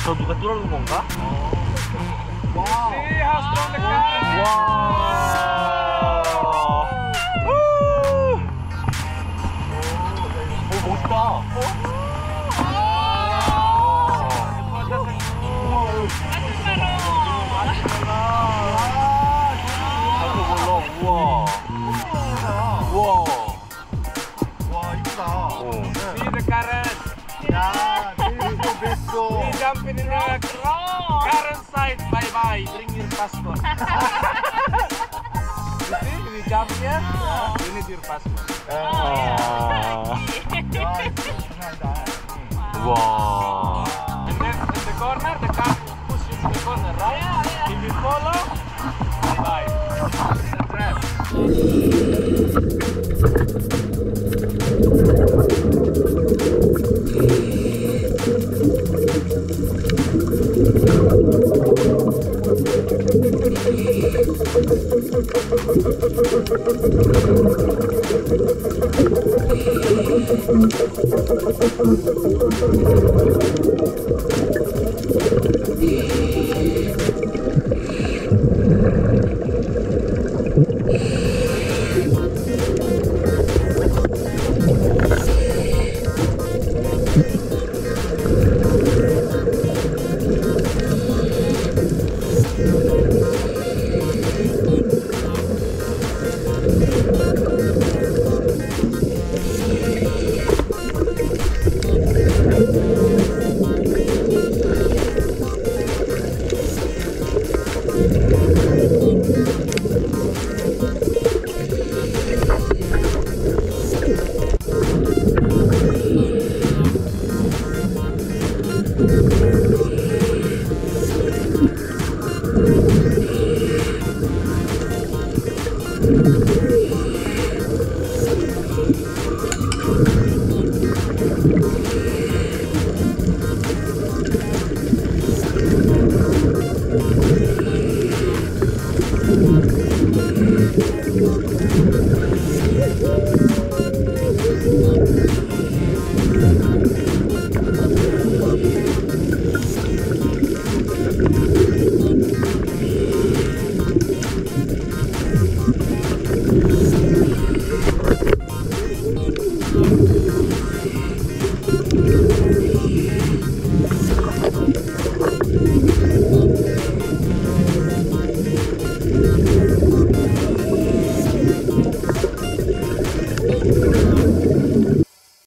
저 누가 뚫어놓은 건가? Wow. See how strong the current is. 오, 멋있다. 바투 볼롱. 우와. 우와. 와, 이쁘다. See the current. 야, beautiful vessel. We jumping in the current side. Bye bye. Bring your passport. You see, we jump here. You need your passport. 우와. And then in the corner, the car push you to the corner, right? If you follow, bye bye. It's a trap. Yeah.